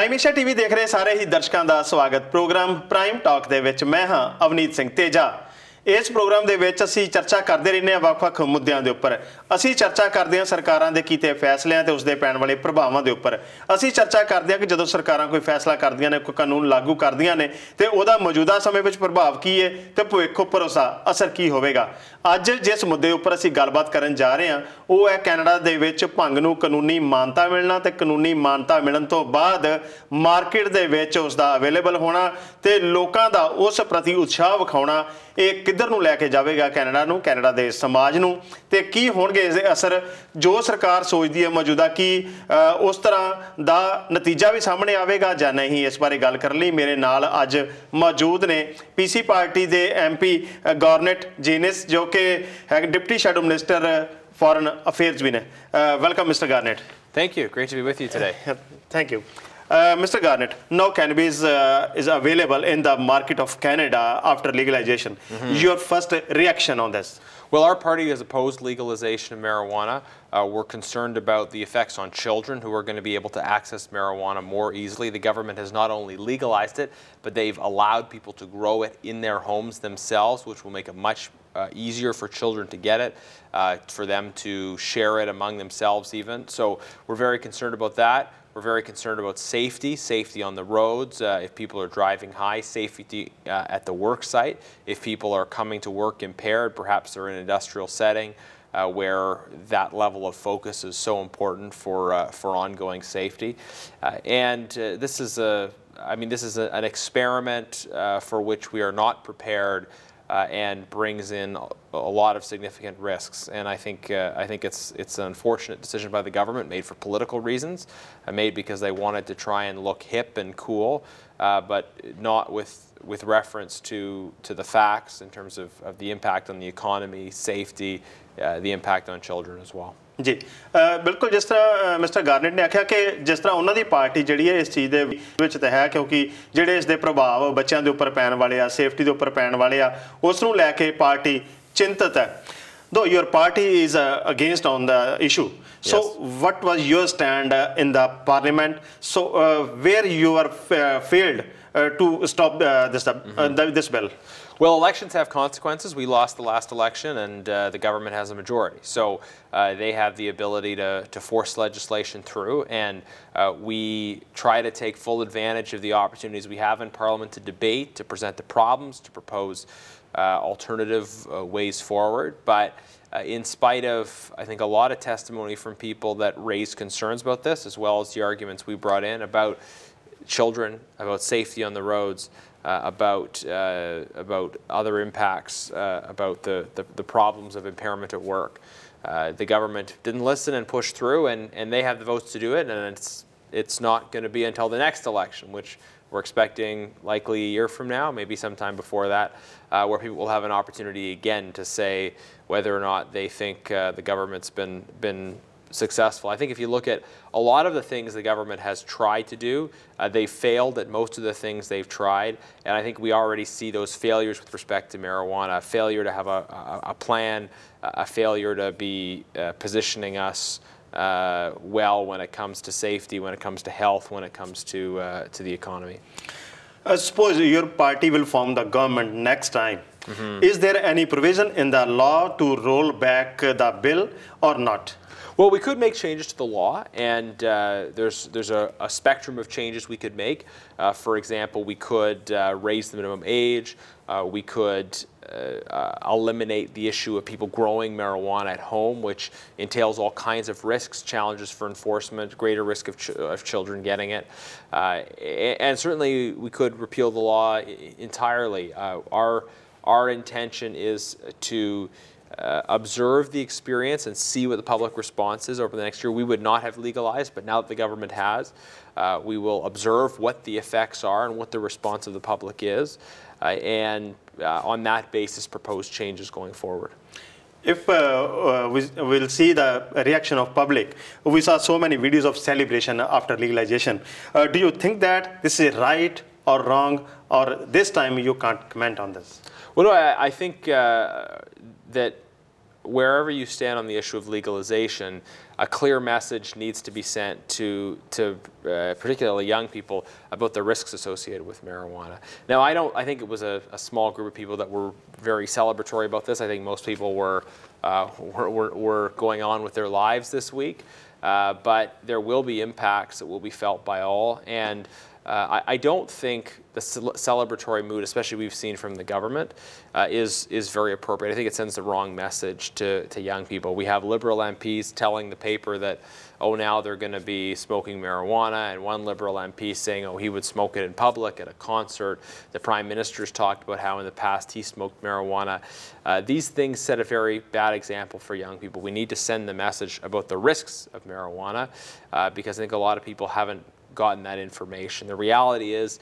ਪ੍ਰਾਈਮੇਸ਼ਾ TV ਦੇਖ ਰਹੇ ਸਾਰੇ ਹੀ ਦਰਸ਼ਕਾਂ ਦਾ ਸਵਾਗਤ। ਪ੍ਰੋਗਰਾਮ ਪ੍ਰਾਈਮ ਟਾਕ ਦੇ ਵਿੱਚ ਮੈਂ ਹਾਂ ਅਵਨੀਤ ਸਿੰਘ ਤੇਜਾ। इस प्रोग्राम ਦੇ ਵਿੱਚ ਅਸੀਂ ਚਰਚਾ ਕਰਦੇ ਰਹਿੰਦੇ ਹਾਂ ਵੱਖ-ਵੱਖ ਮੁੱਦਿਆਂ ਦੇ ਉੱਪਰ। ਅਸੀਂ ਚਰਚਾ ਕਰਦੇ ਹਾਂ ਸਰਕਾਰਾਂ ਦੇ ਕੀਤੇ ਫੈਸਲਿਆਂ ਤੇ ਉਸ ਦੇ ਪੈਣ ਵਾਲੇ ਪ੍ਰਭਾਵਾਂ ਦੇ ਉੱਪਰ। ਅਸੀਂ ਚਰਚਾ ਕਰਦੇ ਹਾਂ ਕਿ ਜਦੋਂ ਸਰਕਾਰਾਂ ਕੋਈ ਫੈਸਲਾ ਕਰਦੀਆਂ ਨੇ, ਕੋਈ ਕਾਨੂੰਨ ਲਾਗੂ ਕਰਦੀਆਂ ਨੇ ਤੇ ਉਹਦਾ ਮੌਜੂਦਾ ਸਮੇਂ ਵਿੱਚ ਪ੍ਰਭਾਵ ਕੀ ਹੈ ਤੇ ਭਵਿੱਖ ਉੱਪਰ ਉਸਦਾ ਅਸਰ ਕੀ ਹੋਵੇਗਾ। ਅੱਜ ਜਿਸ ਮੁੱਦੇ ਉੱਪਰ ਅਸੀਂ ਗੱਲਬਾਤ ਕਰਨ ਜਾ ਰਹੇ ਹਾਂ ਉਹ ਹੈ ਕੈਨੇਡਾ ਦੇ ਵਿੱਚ ਭੰਗ ਨੂੰ ਕਾਨੂੰਨੀ ਮਾਨਤਾ ਮਿਲਣਾ ਤੇ ਕਾਨੂੰਨੀ ਮਾਨਤਾ ਮਿਲਣ ਤੋਂ ਬਾਅਦ ਮਾਰਕੀਟ ਦੇ ਵਿੱਚ ਉਸਦਾ ਅਵੇਲੇਬਲ ਹੋਣਾ ਤੇ ਲੋਕਾਂ ਦਾ ਉਸ ਪ੍ਰਤੀ ਉਤਸ਼ਾਹ ਵਿਖਾਉਣਾ। ਇਹ ਕਿੱਧਰ ਨੂੰ ਲੈ ਕੇ ਜਾਵੇਗਾ ਕੈਨੇਡਾ ਨੂੰ, ਕੈਨੇਡਾ ਦੇ ਸਮਾਜ ਨੂੰ ਤੇ ਕੀ ਹੋਣਗੇ ਇਸ ਦੇ ਅਸਰ। ਜੋ ਸਰਕਾਰ ਸੋਚਦੀ ਹੈ ਮੌਜੂਦਾ ਕੀ ਉਸ ਤਰ੍ਹਾਂ ਦਾ ਨਤੀਜਾ ਵੀ ਸਾਹਮਣੇ ਆਵੇਗਾ ਜਾਂ ਨਹੀਂ। ਇਸ ਬਾਰੇ ਗੱਲ ਕਰਨ ਲਈ ਮੇਰੇ ਨਾਲ ਅੱਜ ਮੌਜੂਦ ਨੇ ਪੀਸੀ ਪਾਰਟੀ ਦੇ MP ਗਾਰਨੇਟ ਜੀਨਿਸ ਜੋ ਕਿ ਹੈ deputy shadow minister foreign affairs ਵੀ ਨੇ। Welcome mister Garnett. Thank you. Great to be with you today. Thank you. Mr. Garnett, now cannabis is available in the market of Canada after legalization. Your first reaction on this? Well, our party has opposed legalization of marijuana. We're concerned about the effects on children who are going to be able to access marijuana more easily. The government has not only legalized it, but they've allowed people to grow it in their homes themselves, which will make it much easier for children to get it, for them to share it among themselves even. So we're very concerned about that. We're very concerned about safety on the roads, if people are driving high, safety at the work site, if people are coming to work impaired, perhaps they're in an industrial setting where that level of focus is so important for ongoing safety. This is an experiment for which we are not prepared and brings in a lot of significant risks. And I think it's an unfortunate decision by the government, made for political reasons, made because they wanted to try and look hip and cool, but not with reference to the facts in terms of the impact on the economy, safety, the impact on children as well. जी बिल्कुल जिस तरह mister garnet ने आख्या कि जिस तरह उन्होंने party जी है इस चीज़ के है क्योंकि जोड़े इसके प्रभाव बच्चों के उपर पैन वाले आ, सेफ्टी के उपर पैन वाले आ, उसनों लैके पार्टी चिंतित है। Though your party is against on the issue, so yes. What was your stand in the parliament? So where you are failed to stop this bill? Well, elections have consequences. We lost the last election and the government has a majority. So they have the ability to force legislation through, and we try to take full advantage of the opportunities we have in Parliament to debate, to present the problems, to propose alternative ways forward. But in spite of, I think, a lot of testimony from people that raised concerns about this, as well as the arguments we brought in about children, about safety on the roads, about other impacts, about the problems of impairment at work. The government didn't listen and push through, and they have the votes to do it, and it's not going to be until the next election, which we're expecting likely a year from now, maybe sometime before that, where people will have an opportunity again to say whether or not they think the government's been successful. I think if you look at a lot of the things the government has tried to do, they failed at most of the things they've tried, and I think we already see those failures with respect to marijuana, a failure to have a plan, a failure to be positioning us well when it comes to safety, when it comes to health, when it comes to the economy. I suppose your party will form the government next time. Is there any provision in the law to roll back the bill or not? Well, we could make changes to the law, and there's a spectrum of changes we could make. For example, we could raise the minimum age. We could eliminate the issue of people growing marijuana at home, which entails all kinds of risks, challenges for enforcement, greater risk of children getting it. And certainly we could repeal the law entirely. Our intention is to observe the experience and see what the public response is over the next year. We would not have legalized, but now that the government has, we will observe what the effects are and what the response of the public is, and on that basis propose changes going forward. If we'll see the reaction of public, we saw so many videos of celebration after legalization. Do you think that this is right or wrong, or this time you can't comment on this? Well, no, I think that wherever you stand on the issue of legalization, a clear message needs to be sent to particularly young people about the risks associated with marijuana. Now, I think it was a small group of people that were very celebratory about this. I think most people were going on with their lives this week, but there will be impacts that will be felt by all. And I don't think the celebratory mood, especially we've seen from the government, is very appropriate. I think it sends the wrong message to young people. We have Liberal MPs telling the paper that, oh, now they're going to be smoking marijuana, and one Liberal MP saying, oh, he would smoke it in public at a concert. The Prime Minister's talked about how in the past he smoked marijuana. These things set a very bad example for young people. We need to send the message about the risks of marijuana because I think a lot of people haven't gotten that information. The reality is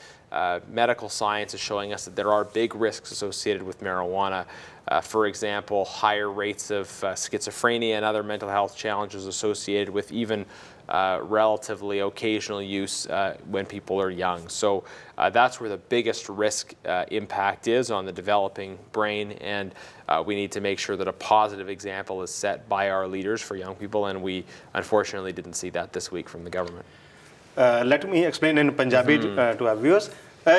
medical science is showing us that there are big risks associated with marijuana. For example, higher rates of schizophrenia and other mental health challenges associated with even relatively occasional use when people are young. So that's where the biggest risk impact is on the developing brain, and we need to make sure that a positive example is set by our leaders for young people, and we unfortunately didn't see that this week from the government. Let me explain in Punjabi to our viewers.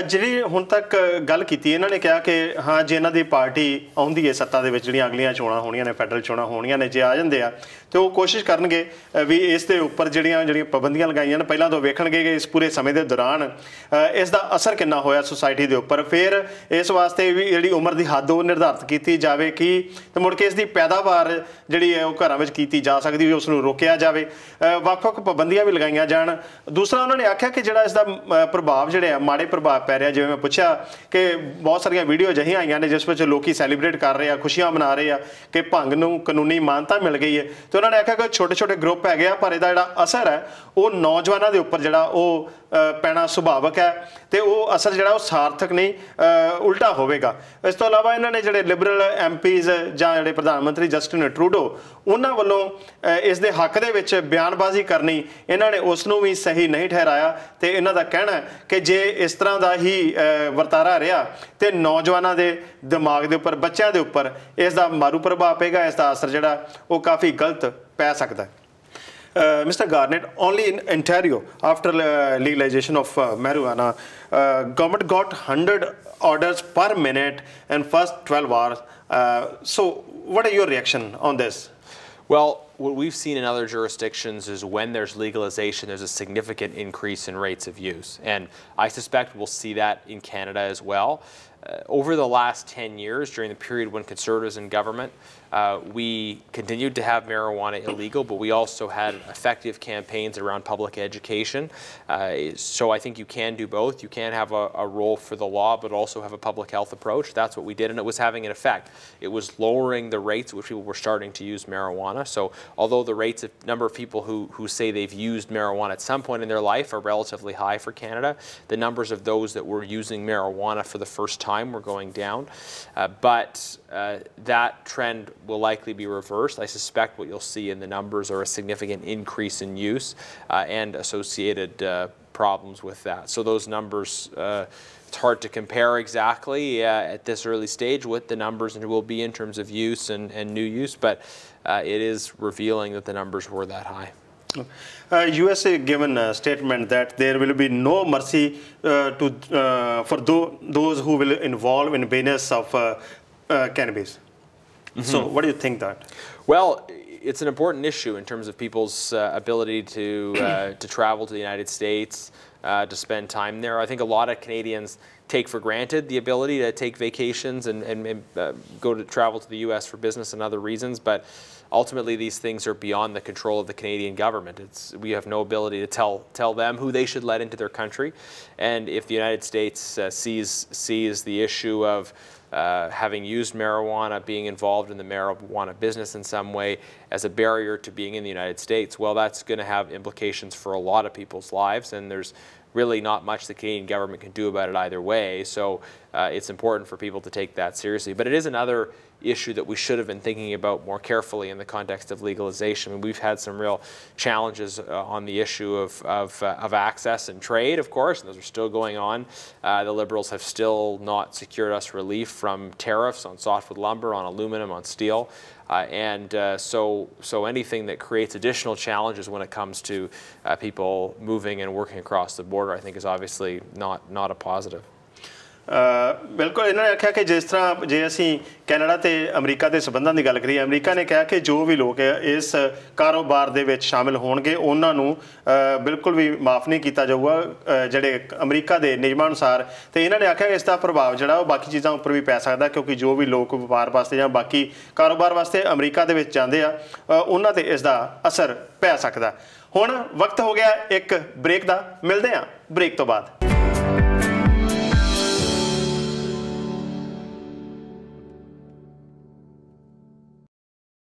ਜਿਹੜੀ ਹੁਣ ਤੱਕ ਗੱਲ ਕੀਤੀ ਇਹਨਾਂ ਨੇ ਕਿਹਾ ਕਿ ਹਾਂ ਜੇ ਇਹਨਾਂ ਦੀ ਪਾਰਟੀ ਆਉਂਦੀ ਹੈ ਸੱਤਾ ਦੇ ਵਿੱਚ ਜਿਹੜੀਆਂ ਅਗਲੀਆਂ ਚੋਣਾਂ ਹੋਣੀਆਂ ਨੇ ਫੈਡਰਲ ਚੋਣਾਂ ਹੋਣੀਆਂ ਨੇ ਜੇ ਆ ਜਾਂਦੇ ਆ ਤੇ ਉਹ ਕੋਸ਼ਿਸ਼ ਕਰਨਗੇ ਵੀ ਇਸ ਦੇ ਉੱਪਰ ਜਿਹੜੀਆਂ ਪਾਬੰਦੀਆਂ ਲਗਾਈਆਂ ਨੇ ਪਹਿਲਾਂ ਤੋਂ ਵੇਖਣਗੇ ਕਿ ਇਸ ਪੂਰੇ ਸਮੇਂ ਦੇ ਦੌਰਾਨ ਇਸ ਦਾ ਅਸਰ ਕਿੰਨਾ ਹੋਇਆ ਸੁਸਾਇਟੀ ਦੇ ਉੱਪਰ ਫਿਰ ਇਸ ਵਾਸਤੇ ਵੀ ਜਿਹੜੀ ਉਮਰ ਦੀ ਹੱਦ ਉਹ ਨਿਰਧਾਰਿਤ ਕੀਤੀ ਜਾਵੇ ਕਿ ਤੇ ਮੁੜ ਕੇ ਇਸ ਦੀ ਪੈਦਾਵਾਰ ਜਿਹੜੀ ਹੈ ਉਹ ਘਰਾਂ ਵਿੱਚ ਕੀਤੀ ਜਾ ਸਕਦੀ ਵੀ ਉਸ ਨੂੰ ਰੋਕਿਆ ਜਾਵੇ ਵੱਖ-ਵੱਖ ਪਾਬੰਦੀਆਂ ਵੀ ਲਗਾਈਆਂ ਜਾਣ ਦੂਸਰਾ ਉਹਨਾਂ ਨੇ ਆਖਿਆ ਕਿ ਜਿਹੜਾ ਇਸ ਦਾ ਪ੍ਰਭਾਵ ਜਿਹੜੇ ਆ ਮਾੜੇ ਪ੍ਰਭਾਵ ਪੈ ਰਿਹਾ ਜਿਵੇਂ ਮੈਂ ਪੁੱਛਿਆ ਕਿ ਬਹੁਤ ਸਾਰੀਆਂ ਵੀਡੀਓ ਅਜਿਹੀਆਂ ਆਈਆਂ ਨੇ ਜਿਸ ਵਿੱਚ ਲੋਕੀ ਸੈਲੀਬ੍ਰੇਟ ਕਰ ਰਹੇ ਆ ਖੁਸ਼ੀਆਂ ਮਨਾ ਰਹੇ ਆ ਕਿ ਭੰਗ ਨੂੰ ਕਾਨੂੰਨੀ ਮਾਨਤਾ ਮਿਲ ਗਈ ਹੈ ਤੇ ਉਹਨਾਂ ਨੇ ਆਖਿਆ ਕਿ ਛੋਟੇ-ਛੋਟੇ ਗਰੁੱਪ ਹੈਗੇ ਆ ਪਰ ਇਹਦਾ ਜਿਹੜਾ ਅਸਰ ਹੈ ਉਹ ਨੌਜਵਾਨਾਂ ਦੇ ਉੱਪਰ ਜਿਹੜਾ ਉਹ ਪੈਣਾ ਸੁਭਾਵਕ ਹੈ ਤੇ ਉਹ ਅਸਰ ਜਿਹੜਾ ਉਹ ਸਾਰਥਕ ਨਹੀਂ ਉਲਟਾ ਹੋਵੇਗਾ ਇਸ ਤੋਂ ਇਲਾਵਾ ਇਹਨਾਂ ਨੇ ਜਿਹੜੇ ਲਿਬਰਲ ਐਮਪੀਜ਼ ਜਾਂ ਜਿਹੜੇ ਪ੍ਰਧਾਨ ਮੰਤਰੀ ਜਸਟਿਨ ਟਰੂਡੋ ਉਹਨਾਂ ਵੱਲੋਂ ਇਸ ਦੇ ਹੱਕ ਦੇ ਵਿੱਚ ਬਿਆਨਬਾਜ਼ੀ ਕਰਨੀ ਇਹਨਾਂ ਨੇ ਉਸ ਨੂੰ ਵੀ ਸਹੀ ਨਹੀਂ ਠਹਿਰਾਇਆ ਤੇ ਇਹਨਾਂ ਦਾ ਕਹਿਣਾ ਕਿ ਜੇ ਇਸ ਤਰ੍ਹਾਂ ਦਾ ਹੀ ਵਰਤਾਰਾ ਰਿਹਾ ਤੇ ਨੌਜਵਾਨਾਂ ਦੇ ਦਿਮਾਗ ਦੇ ਉੱਪਰ ਬੱਚਿਆਂ ਦੇ ਉੱਪਰ ਇਸ ਦਾ ਮਾਰੂ ਪ੍ਰਭਾਵ ਪਏਗਾ ਇਸ ਦਾ ਅਸਰ ਜਿਹੜਾ ਉਹ ਕਾਫੀ ਗਲਤ ਪੈ ਸਕਦਾ ਹੈ Mr. Garnett, only in Ontario, after legalization of marijuana, government got 100 orders per minute in first 12 hours. So what are your reaction on this? Well, what we've seen in other jurisdictions is when there's legalization, there's a significant increase in rates of use. And I suspect we'll see that in Canada as well. Over the last 10 years, during the period when Conservatives in government, we continued to have marijuana illegal, but we also had effective campaigns around public education. So I think you can do both. You can have a role for the law, but also have a public health approach. That's what we did, and it was having an effect. It was lowering the rates at which people were starting to use marijuana. So although the number of people who say they've used marijuana at some point in their life are relatively high for Canada, the numbers of those that were using marijuana for the first time were going down. But that trend will likely be reversed. I suspect what you'll see in the numbers are a significant increase in use and associated problems with that. So those numbers, it's hard to compare exactly at this early stage what the numbers will be in terms of use and new use, but it is revealing that the numbers were that high. USA given a statement that there will be no mercy for those who will involve in business of cannabis. So what do you think that? Well, it's an important issue in terms of people's ability to travel to the United States, to spend time there. I think a lot of Canadians take for granted the ability to take vacations and go to travel to the US for business and other reasons, but ultimately these things are beyond the control of the Canadian government. We have no ability to tell them who they should let into their country, and if the United States sees the issue of having used marijuana, being involved in the marijuana business in some way as a barrier to being in the United States, well, that's going to have implications for a lot of people's lives, and there's really not much the Canadian government can do about it either way. So it's important for people to take that seriously. But it is another issue that we should have been thinking about more carefully in the context of legalization. I mean, we've had some real challenges on the issue of access and trade, of course, and those are still going on. The Liberals have still not secured us relief from tariffs on softwood lumber, on aluminum, on steel. So anything that creates additional challenges when it comes to people moving and working across the border, I think is obviously not a positive. बिल्कुल इन्होंने आख्या कि जिस तरह जे असीं Canada ते अमरीका के संबंधों की गल करिए अमरीका ने कहा कि जो भी लोग इस कारोबार दे विच शामिल होणगे उन्हां नूं बिल्कुल भी माफ़ नहीं किया जाऊगा जिहड़े अमरीका के नियमां अनुसार तो इन्होंने आख्या कि इसका प्रभाव जिहड़ा वो बाकी चीज़ों उपर भी पै सकदा क्योंकि जो भी लोग व्यापार वास्ते जां बाकी कारोबार वास्ते अमरीका दे विच जांदे आ उन्हां ते इसका असर पै सकदा। हुण वक्त हो गया एक ब्रेक का, मिलते हैं ब्रेक तो बाद।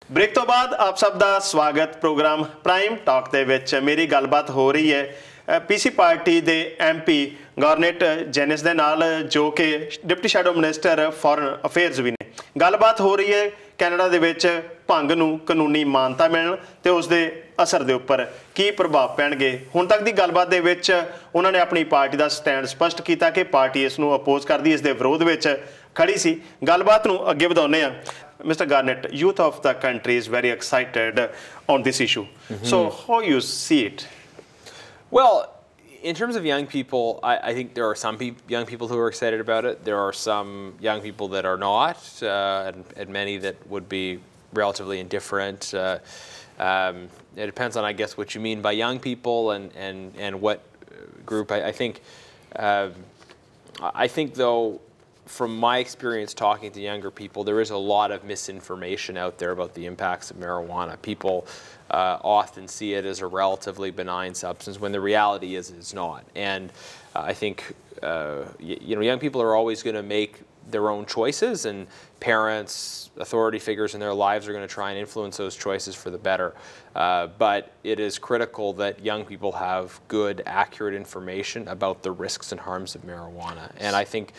ब्रेक तो बाद आप सब का स्वागत प्रोग्राम प्राइम टॉक दे विच मेरी गलबात हो रही है पीसी पार्टी के MP गार्नेट जेनिस दे नाल जो कि deputy shadow minister foreign affairs भी ने। गलबात हो रही है कैनेडा दे विच भंग नूं कानूनी मानता मिलण ते उस दे असर दे उपर की प्रभाव पैणगे। हुण तक दी गलबात दे विच उन्होंने अपनी पार्टी का स्टैंड स्पष्ट किया कि पार्टी इस नूं अपोज करदी, इस दे विरोध विच खड़ी सी। गलबात नूं अगे वधाउने आ। Mr. Garnett, youth of the country is very excited on this issue. So how you see it? Well, in terms of young people, I think there are some young people who are excited about it. There are some young people that are not, and many that would be relatively indifferent. It depends on, I guess, what you mean by young people and what group. I think though, from my experience talking to younger people, there is a lot of misinformation out there about the impacts of marijuana. People often see it as a relatively benign substance when the reality is it's not. And I think young people are always going to make their own choices, and parents, authority figures in their lives are going to try and influence those choices for the better. But it is critical that young people have good, accurate information about the risks and harms of marijuana. And I think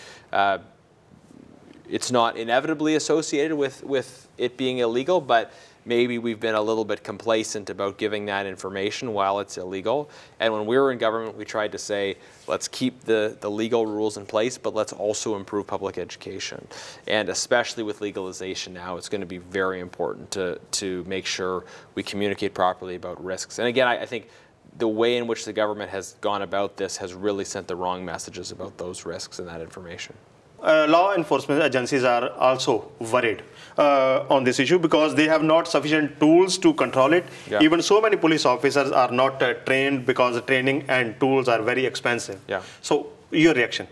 it's not inevitably associated with it being illegal, but maybe we've been a little bit complacent about giving that information while it's illegal. And when we were in government, we tried to say, let's keep the legal rules in place, but let's also improve public education. And especially with legalization now, it's going to be very important to make sure we communicate properly about risks. And again, I think the way in which the government has gone about this has really sent the wrong messages about those risks and that information. Law enforcement agencies are also worried on this issue because they have not sufficient tools to control it. Yeah. Even so many police officers are not trained because training and tools are very expensive. Yeah. So your reaction?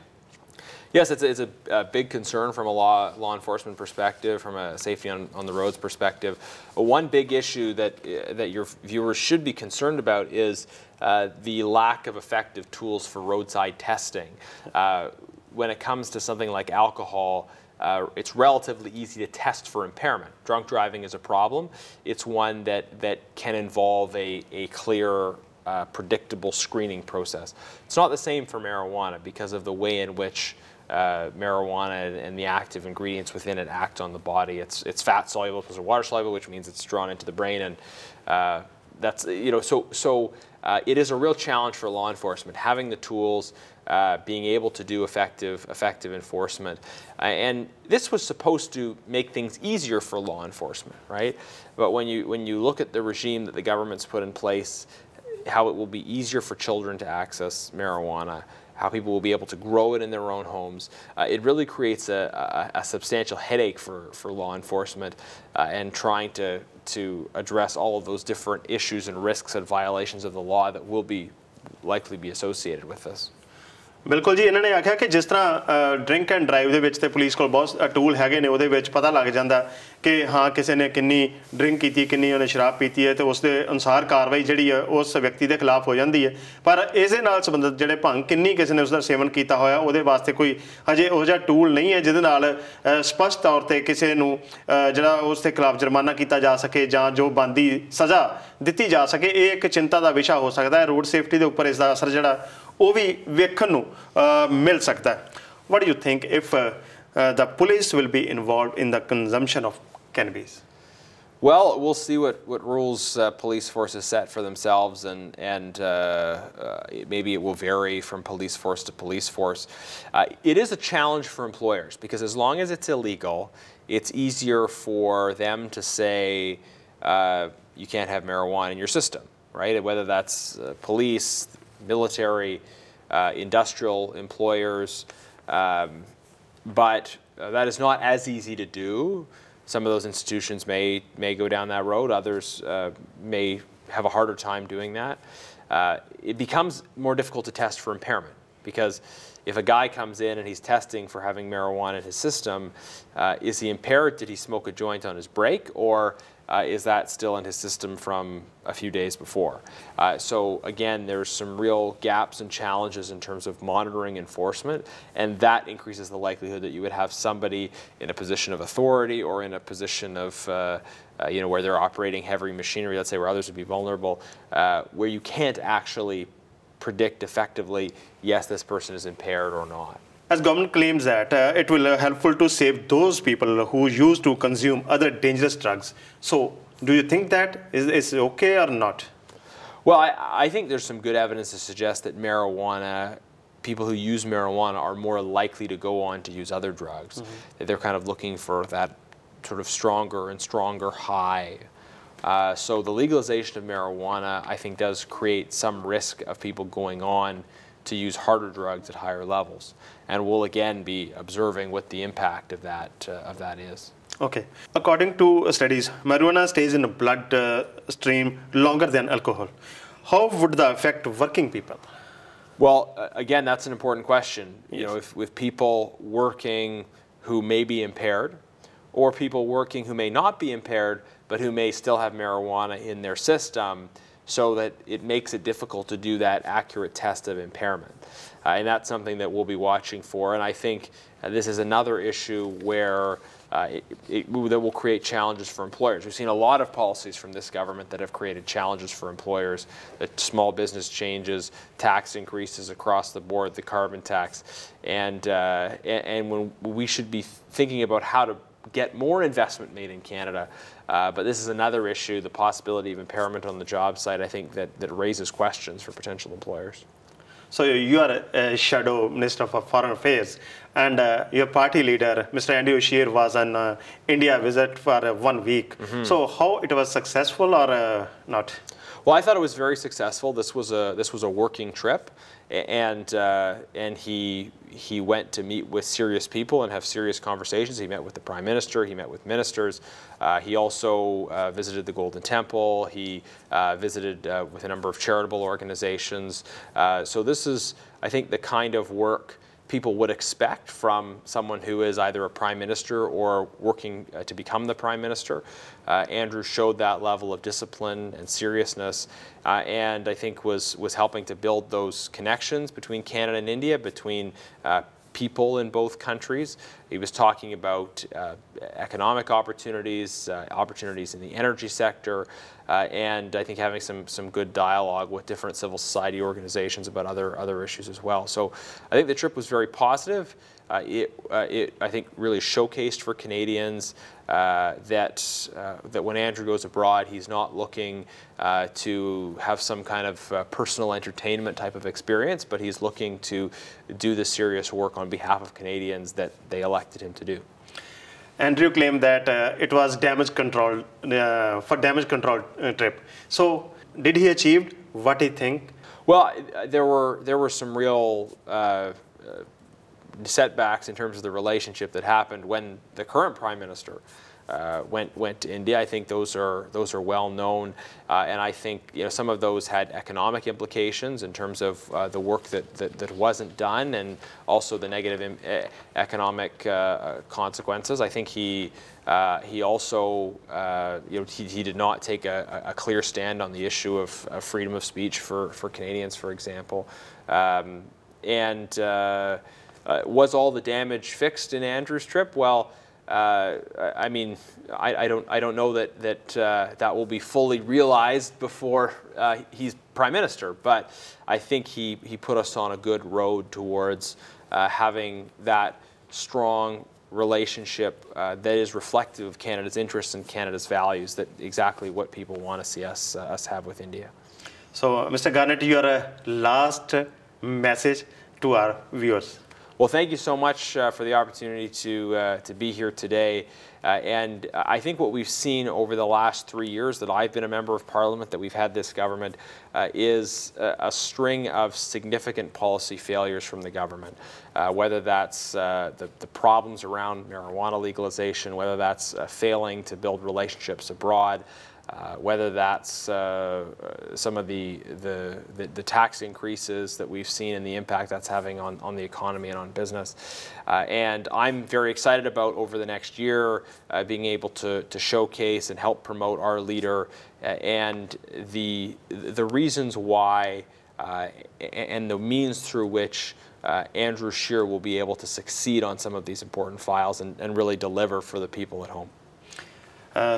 Yes, it's a big concern from a law enforcement perspective, from a safety on the roads perspective. One big issue that your viewers should be concerned about is the lack of effective tools for roadside testing. When it comes to something like alcohol, it's relatively easy to test for impairment. Drunk driving is a problem. It's one that can involve a clear, predictable screening process. It's not the same for marijuana because of the way in which marijuana and the active ingredients within it act on the body. It's fat soluble opposed to water soluble, which means it's drawn into the brain, and that's it is a real challenge for law enforcement having the tools, being able to do effective enforcement, and this was supposed to make things easier for law enforcement, right? But when you look at the regime that the government's put in place, how it will be easier for children to access marijuana, how people will be able to grow it in their own homes. It really creates a substantial headache for law enforcement and trying to address all of those different issues and risks and violations of the law that will likely be associated with this. बिल्कुल जी इन्होंने आख्या कि जिस तरह drink and drive दे विच ते police कोल बहुत tool हैगे ने उहदे विच पता लग जांदा कि हाँ किसी ने किन्नी ड्रिंक की किन्नी उन्हें शराब पीती है तो उसके अनुसार कार्रवाई जिहड़ी है उस व्यक्ति के खिलाफ हो जाती है। पर इस नाल संबंधित जिहड़े भंग किन्नी किसी ने उसका सेवन किया होया उहदे वास्ते कोई हजे उहो जिहा टूल नहीं है जिहदे नाल स्पष्ट तौर पर किसी नूं जिहड़ा उसके खिलाफ जुर्माना किया जा सके जां जो बनदी सज़ा दित्ती जा सके। ये एक चिंता का विषय हो सकता है। रोड सेफ्टी के उपर इसका असर जिहड़ा वो भी वेखण नूं मिल सकता है। What do you think if the police will be involved in the consumption of cannabis? Well, we'll see what rules police forces set for themselves, and maybe it will vary from police force to police force. It is a challenge for employers because as long as it's illegal, it's easier for them to say you can't have marijuana in your system, right? Whether that's police, military, industrial employers, but that is not as easy to do. Some of those institutions may go down that road. Others may have a harder time doing that. It becomes more difficult to test for impairment because if a guy comes in and he's testing for having marijuana in his system, is he impaired? Did he smoke a joint on his break? Or is that still in his system from a few days before? So again, there's some real gaps and challenges in terms of monitoring enforcement, and that increases the likelihood that you would have somebody in a position of authority or in a position of where they're operating heavy machinery, let's say, where others would be vulnerable, where you can't actually predict effectively, yes, this person is impaired or not. As government claims that it will helpful to save those people who used to consume other dangerous drugs. So do you think that is okay or not? Well, I think there's some good evidence to suggest that marijuana, people who use marijuana are more likely to go on to use other drugs. That they're kind of looking for that sort of stronger and stronger high. So the legalization of marijuana, I think, does create some risk of people going on to use harder drugs at higher levels, and we'll again be observing what the impact of that is. Okay. According to studies, marijuana stays in the blood stream longer than alcohol. How would that affect working people? Well, again, that's an important question. Yes. You know, if people working who may be impaired, or people working who may not be impaired but who may still have marijuana in their system, so that it makes it difficult to do that accurate test of impairment. And that's something that we'll be watching for. And I think this is another issue where that will create challenges for employers. We've seen a lot of policies from this government that have created challenges for employers, the small business changes, tax increases across the board, the carbon tax. And when we should be thinking about how to get more investment made in Canada. But this is another issue, the possibility of impairment on the job site, I think that raises questions for potential employers. So you are a shadow Minister for Foreign Affairs, and your party leader, Mr. Andrew Scheer, was on India visit for 1 week. So how it was successful or not? Well, I thought it was very successful. This was a working trip, and he went to meet with serious people and have serious conversations. He met with the Prime Minister. He met with ministers. He also visited the Golden Temple. He visited with a number of charitable organizations. So this is, I think, the kind of work people would expect from someone who is either a prime minister or working to become the prime minister. Andrew showed that level of discipline and seriousness, and I think was helping to build those connections between Canada and India, between people in both countries. He was talking about economic opportunities, opportunities in the energy sector, and I think having some good dialogue with different civil society organizations about other issues as well. So I think the trip was very positive. It I think really showcased for Canadians that when Andrew goes abroad, he's not looking to have some kind of personal entertainment type of experience, but he's looking to do the serious work on behalf of Canadians that they elected him to do. Andrew claimed that it was damage control trip. So did he achieve what he think? Well, there were some real setbacks in terms of the relationship that happened when the current Prime Minister went to India. I think those are well known, and I think some of those had economic implications in terms of the work that wasn't done, and also the negative economic consequences. I think he also he did not take a clear stand on the issue of freedom of speech for Canadians, for example, was all the damage fixed in Andrew's trip? Well, I mean, I don't know that will be fully realized before he's Prime Minister, but I think he put us on a good road towards having that strong relationship that is reflective of Canada's interests and Canada's values, that exactly what people want to see us have with India. So, Mr. Garnett, your last message to our viewers. Well, thank you so much for the opportunity to be here today. And I think what we've seen over the last 3 years that I've been a member of Parliament, that we've had this government, is a string of significant policy failures from the government. Whether that's the problems around marijuana legalization, whether that's failing to build relationships abroad, whether that's some of the tax increases that we've seen and the impact that's having on the economy and on business. And I'm very excited about, over the next year, being able to showcase and help promote our leader and the reasons why and the means through which Andrew Scheer will be able to succeed on some of these important files and really deliver for the people at home.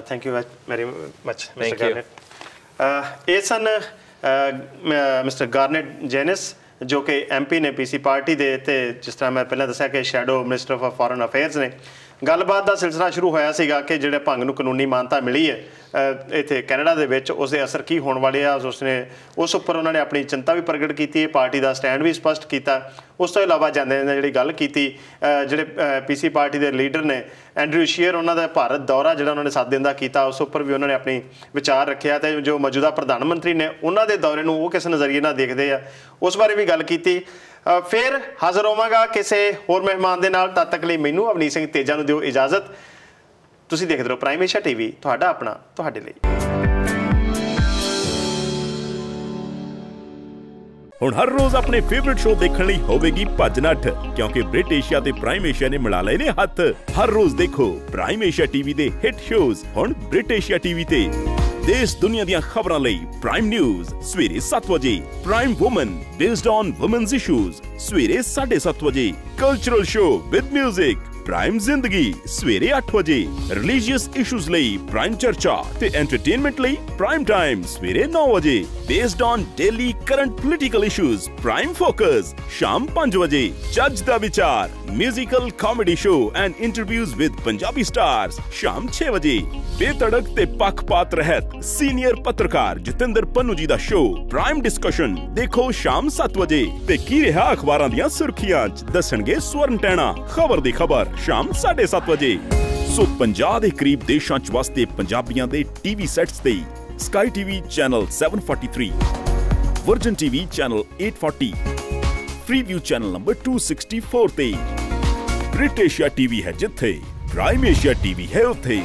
Thank you very much, Mr. Thank Garnett. ਇਹ ਸਨ mister Garnet ਜੈਨਿਸ, ਜੋ ਕਿ MP ਨੇ PC party ਦੇ, ਤੇ ਜਿਸ ਤਰ੍ਹਾਂ ਮੈਂ ਪਹਿਲਾਂ ਦੱਸਿਆ ਕਿ shadow minister of foreign affairs ਨੇ। ਗੱਲਬਾਤ ਦਾ ਸਿਲਸਿਲਾ ਸ਼ੁਰੂ ਹੋਇਆ ਸੀਗਾ ਕਿ ਜਿਹੜੇ ਭੰਗ ਨੂੰ ਕਾਨੂੰਨੀ ਮਾਨਤਾ ਮਿਲੀ ਹੈ ਇੱਥੇ ਕੈਨੇਡਾ ਦੇ ਵਿੱਚ, ਉਸ ਦੇ ਅਸਰ ਕੀ ਹੋਣ ਵਾਲੇ ਆ, ਉਸ ਉੱਪਰ ਉਹਨਾਂ ਨੇ ਆਪਣੀ ਚਿੰਤਾ ਵੀ ਪ੍ਰਗਟ ਕੀਤੀ ਹੈ, ਪਾਰਟੀ ਦਾ ਸਟੈਂਡ ਵੀ ਸਪਸ਼ਟ ਕੀਤਾ। ਉਸ ਤੋਂ ਇਲਾਵਾ ਜਾਂਦੇ ਨੇ ਜਿਹੜੀ ਗੱਲ ਕੀਤੀ, ਜਿਹੜੇ PC ਪਾਰਟੀ ਦੇ ਲੀਡਰ ਨੇ ਐਂਡਰਿਊ ਸ਼ੀਅਰ, ਉਹਨਾਂ ਦਾ ਭਾਰਤ ਦੌਰਾ ਜਿਹੜਾ ਉਹਨਾਂ ਨੇ 7 ਦਿਨ ਦਾ ਕੀਤਾ, ਉਸ ਉੱਪਰ ਵੀ ਉਹਨਾਂ ਨੇ ਆਪਣੀ ਵਿਚਾਰ ਰੱਖਿਆ। ਤੇ ਜੋ ਮੌਜੂਦਾ ਪ੍ਰਧਾਨ ਮੰਤਰੀ ਨੇ, ਉਹਨਾਂ ਦੇ ਦੌਰੇ ਨੂੰ ਉਹ ਕਿਸ ਨਜ਼ਰੀਏ ਨਾਲ ਦੇਖਦੇ ਆ, ਉਸ ਬਾਰੇ ਵੀ ਗੱਲ ਕੀਤੀ। ਫਿਰ ਹਾਜ਼ਰ ਹੋਵਾਂਗਾ ਕਿਸੇ ਹੋਰ ਮਹਿਮਾਨ ਦੇ ਨਾਲ। ਤਦ ਤੱਕ ਲਈ ਮੈਨੂੰ ਅਵਨੀਤ ਸਿੰਘ ਤੇਜਾ ਨੂੰ ਦਿਓ ਇਜਾਜ਼ਤ। ਤੁਸੀਂ ਦੇਖਦੇ ਰਹੋ ਪ੍ਰਾਈਮ ਏਸ਼ੀਆ TV, ਤੁਹਾਡਾ ਆਪਣਾ, ਤੁਹਾਡੇ ਲਈ। ਹੁਣ ਹਰ ਰੋਜ਼ ਆਪਣੇ ਫੇਵਰਿਟ ਸ਼ੋਅ ਦੇਖਣ ਲਈ ਹੋਵੇਗੀ ਭੱਜ ਨੱਠ, ਕਿਉਂਕਿ ਬ੍ਰਿਟ ਏਸ਼ੀਆ ਤੇ ਪ੍ਰਾਈਮ ਏਸ਼ੀਆ ਨੇ ਮਿਲਾ ਲਏ ਨੇ ਹੱਥ। ਹਰ ਰੋਜ਼ ਦੇਖੋ ਪ੍ਰਾਈਮ ਏਸ਼ੀਆ TV ਦੇ ਹਿੱਟ ਸ਼ੋਜ਼ ਹੁਣ ਬ੍ਰਿਟ ਏਸ਼ੀਆ TV ਤੇ। देश दुनिया ਦੀਆਂ ਖਬਰਾਂ ਲਈ ਪ੍ਰਾਈਮ ਨਿਊਜ਼ ਸਵੇਰੇ 7 ਵਜੇ, prime woman based on women's issues ਸਵੇਰੇ 7:30 ਵਜੇ, cultural show with music prime ਜ਼ਿੰਦਗੀ ਸਵੇਰੇ 8 ਵਜੇ, ਰਿਲੀਜੀਅਸ ਇਸ਼ੂਜ਼ ਲਈ ਪ੍ਰਾਈਮ ਚਰਚਾ ਤੇ ਐਂਟਰਟੇਨਮੈਂਟ ਲਈ ਪ੍ਰਾਈਮ ਟਾਈਮ ਸਵੇਰੇ 9 ਵਜੇ, based on daily current political issues prime focus ਸ਼ਾਮ 5 ਵਜੇ, ਜੱਜ ਦਾ ਵਿਚਾਰ musical comedy show and interviews with Punjabi stars ਸ਼ਾਮ 6 ਵਜੇ, ਬੇਤੜਕ ਤੇ ਪੱਖਪਾਤ ਰਹਿਤ ਸੀਨੀਅਰ ਪੱਤਰਕਾਰ ਜਤਿੰਦਰ ਪੰਨੂ ਜੀ ਦਾ ਸ਼ੋਅ ਪ੍ਰਾਈਮ ਡਿਸਕਸ਼ਨ ਦੇਖੋ ਸ਼ਾਮ 7 ਵਜੇ। ਤੇ ਕੀ ਰਿਹਾ ਅਖਬਾਰਾਂ ਦੀਆਂ ਸੁਰਖੀਆਂ 'ਚ ਦੱਸਣਗੇ ਸਵਰਨ ਟੈਣਾ, ਖਬਰ ਦੀ ਖਬਰ ਸ਼ਾਮ 7:30 ਵਜੇ। ਸੋ 50 ਦੇ ਕਰੀਬ ਦੇਸ਼ਾਂ 'ਚ ਵਸਦੇ ਪੰਜਾਬੀਆਂ ਦੇ TV ਸੈਟਸ ਤੇ SkyTV channel 743, Virgin TV channel 840, Freeview channel number 264 ਤੇ। ਬ੍ਰਿਟ ਏਸ਼ੀਆ TV ਹੈ ਜਿੱਥੇ ਪ੍ਰਾਈਮ ਏਸ਼ੀਆ TV ਹੈ ਉੱਥੇ।